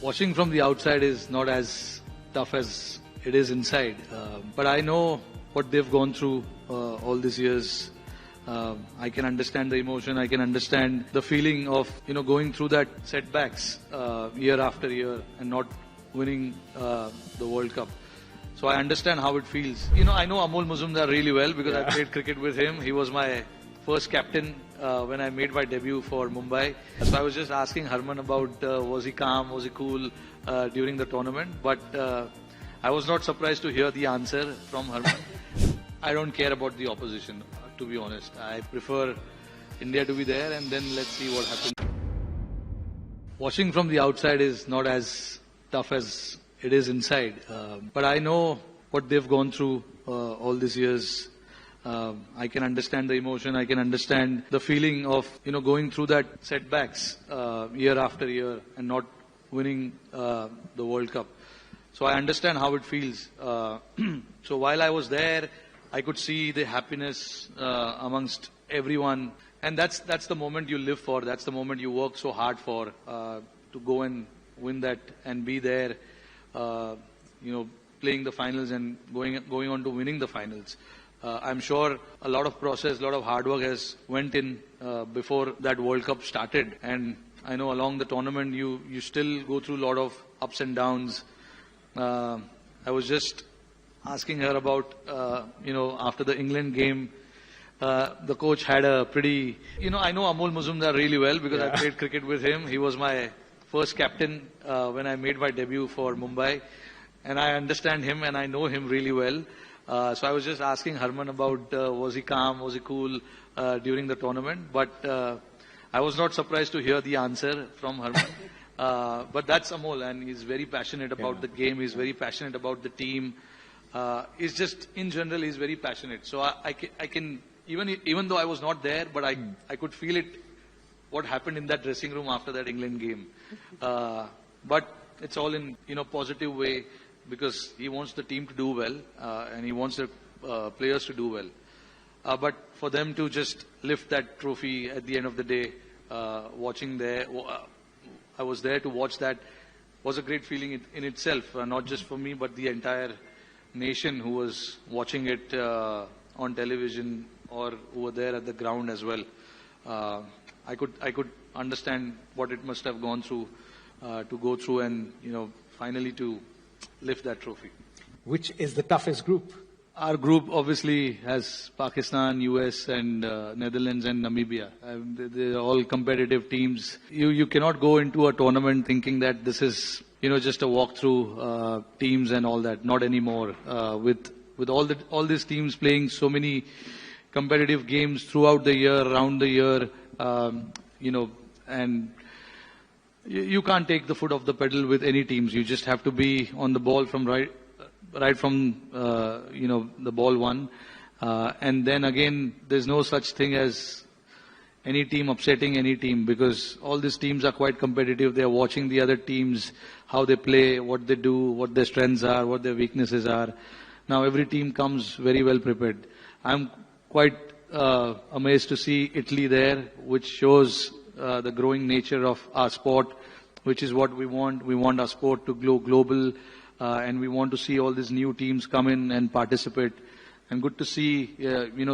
Watching from the outside is not as tough as it is inside. But I know what they've gone through all these years. I can understand the emotion. I can understand the feeling of going through that setbacks year after year and not winning the World Cup. So I understand how it feels. I know Amol Muzumdar really well because I played cricket with him. He was my first captain when I made my debut for Mumbai. So I was just asking Harman about was he calm, was he cool during the tournament. But I was not surprised to hear the answer from Harman. I don't care about the opposition, to be honest. I prefer India to be there and then let's see what happens. Watching from the outside is not as tough as it is inside. But I know what they've gone through all these years. I can understand the emotion. I can understand the feeling of going through that setbacks year after year and not winning the World Cup. So I understand how it feels. So while I was there, I could see the happiness amongst everyone, and that's the moment you live for. That's the moment you work so hard for to go and win that and be there. Playing the finals and going on to winning the finals. I'm sure a lot of process, a lot of hard work has went in before that World Cup started. And I know along the tournament you still go through a lot of ups and downs. I was just asking her about, after the England game, the coach had a pretty, I know Amol Muzumdar really well because I played cricket with him. He was my first captain when I made my debut for Mumbai. And I understand him and I know him really well. So I was just asking Harman about was he calm, was he cool during the tournament. But I was not surprised to hear the answer from Harman. But that's Amol, and he's very passionate about the game. He's very passionate about the team. He's just, in general, he's very passionate. So I can even though I was not there, but I could feel it, what happened in that dressing room after that England game. But it's all in positive way because he wants the team to do well and he wants the players to do well. But for them to just lift that trophy at the end of the day, watching there, I was there to watch that, was a great feeling in itself, not just for me but the entire nation who was watching it on television or who were there at the ground as well. I could understand what it must have gone through to go through and finally to lift that trophy. Which is the toughest group? Our group obviously has Pakistan, US and Netherlands and Namibia. They're all competitive teams. You cannot go into a tournament thinking that this is just a walkthrough teams and all that. Not anymore. With all these teams playing so many competitive games throughout the year, around the year, and you can't take the foot off the pedal with any teams. You just have to be on the ball from right from the ball one, and then again there's no such thing as any team upsetting any team because all these teams are quite competitive. They're watching the other teams, how they play, what they do, what their strengths are, what their weaknesses are. Now every team comes very well prepared. I'm quite amazed to see Italy there, which shows the growing nature of our sport, which is what we want. We want our sport to go global, and we want to see all these new teams come in and participate. And good to see,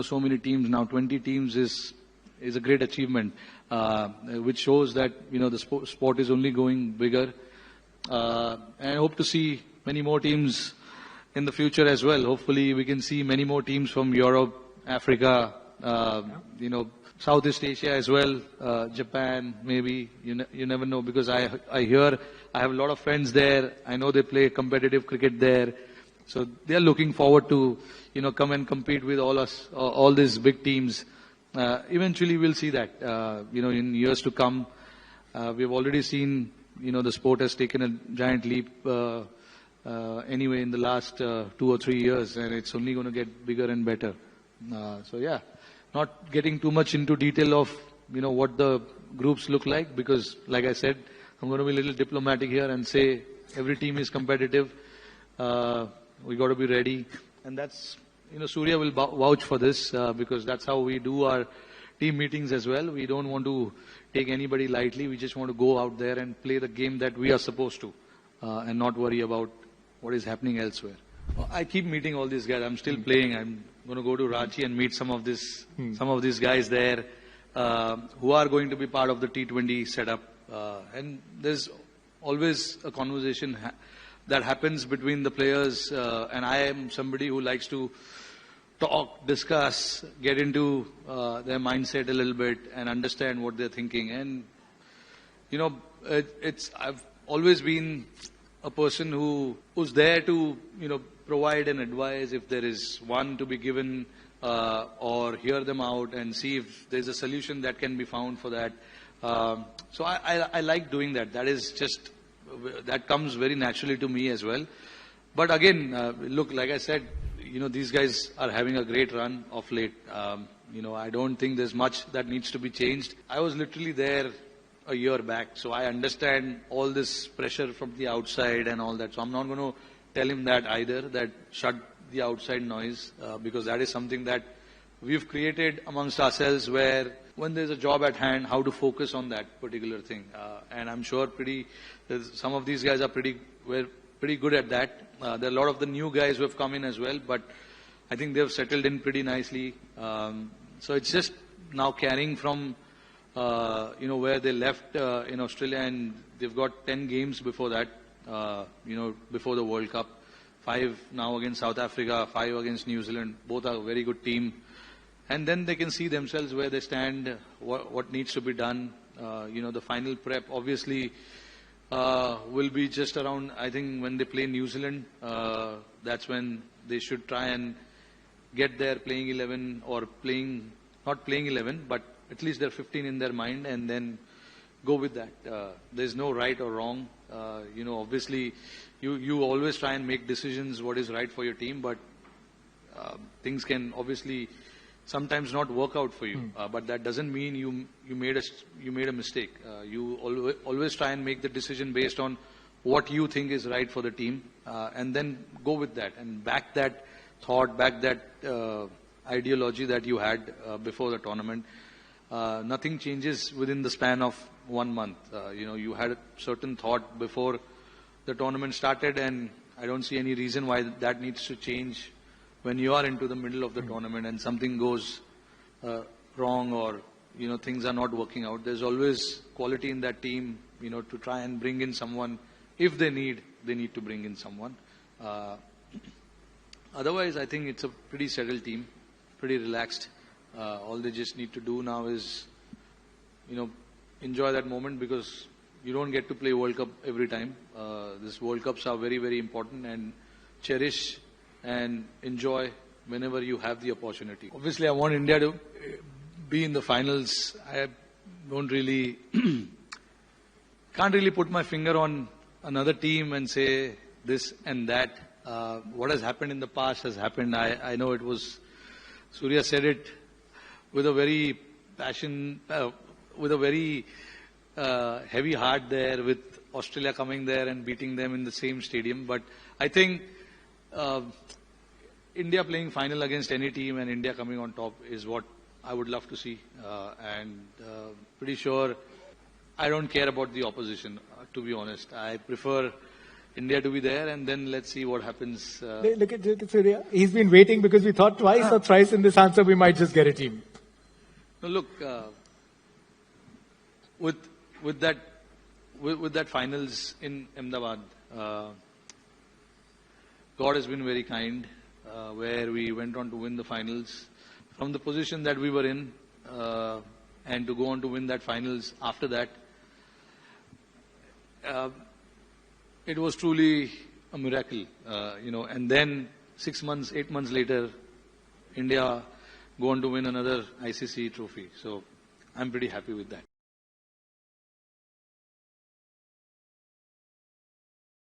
so many teams now. 20 teams is a great achievement, which shows that the sport is only going bigger. And I hope to see many more teams in the future as well. Hopefully, we can see many more teams from Europe, Africa, Southeast Asia as well, Japan, maybe, you never know, because I have a lot of friends there. I know they play competitive cricket there. So they are looking forward to, come and compete with all these big teams. Eventually we'll see that, in years to come. We've already seen, the sport has taken a giant leap anyway in the last 2 or 3 years, and it's only going to get bigger and better. Not getting too much into detail of, what the groups look like because, like I said, I'm going to be a little diplomatic here and say every team is competitive. We got to be ready. And that's, Surya will vouch for this because that's how we do our team meetings as well. We don't want to take anybody lightly. We just want to go out there and play the game that we are supposed to, and not worry about what is happening elsewhere. I keep meeting all these guys. I'm still playing. I'm going to go to Ranchi and meet some of these guys there who are going to be part of the T20 setup. And there's always a conversation that happens between the players. And I am somebody who likes to talk, discuss, get into their mindset a little bit and understand what they're thinking. And, you know, I've always been a person who's there to, you know, provide and advise if there is one to be given, or hear them out and see if there's a solution that can be found for that. So I like doing that. That comes very naturally to me as well. But again, look, like I said, you know, these guys are having a great run of late. You know, I don't think there's much that needs to be changed. I was literally there a year back, so I understand all this pressure from the outside and all that. So I'm not going to tell him that either, that shut the outside noise, because that is something that we've created amongst ourselves, where when there's a job at hand, how to focus on that particular thing. And I'm sure some of these guys are pretty good at that. There are a lot of the new guys who have come in as well, but I think they've settled in pretty nicely. So it's just now carrying from you know, where they left in Australia, and they've got 10 games before that, you know, before the World Cup. 5 now against South Africa, 5 against New Zealand. Both are a very good team. And then they can see themselves where they stand, what needs to be done. You know, the final prep obviously will be just around, I think, when they play New Zealand. That's when they should try and get their playing 11, or not playing 11, but at least they're 15 in their mind, and then go with that. There's no right or wrong. You know, obviously, you always try and make decisions what is right for your team, but things can obviously sometimes not work out for you. But that doesn't mean you made a mistake. You always try and make the decision based on what you think is right for the team, and then go with that and back that thought, back that ideology that you had before the tournament. Nothing changes within the span of 1 month. You know, you had a certain thought before the tournament started, and I don't see any reason why that needs to change when you are into the middle of the tournament and something goes wrong, or, you know, things are not working out. There's always quality in that team, you know, to try and bring in someone. If they need to bring in someone. Otherwise, I think it's a pretty settled team, pretty relaxed. All they just need to do now is, you know, enjoy that moment, because you don't get to play World Cup every time. These World Cups are very, very important, and cherish and enjoy whenever you have the opportunity. Obviously, I want India to be in the finals. I don't really, can't really put my finger on another team and say this and that. What has happened in the past has happened. I know it was, Surya said it with a very with a very heavy heart there, with Australia coming there and beating them in the same stadium. But I think India playing final against any team and India coming on top is what I would love to see. And pretty sure I don't care about the opposition, to be honest. I prefer India to be there, and then let's see what happens. Look at Surya. He's been waiting, because we thought twice or thrice in this answer we might just get a team. No, look, with that finals in Ahmedabad, God has been very kind, where we went on to win the finals from the position that we were in, and to go on to win that finals after that. It was truly a miracle, you know. And then 6 months, 8 months later, India go on to win another ICC trophy. So I'm pretty happy with that.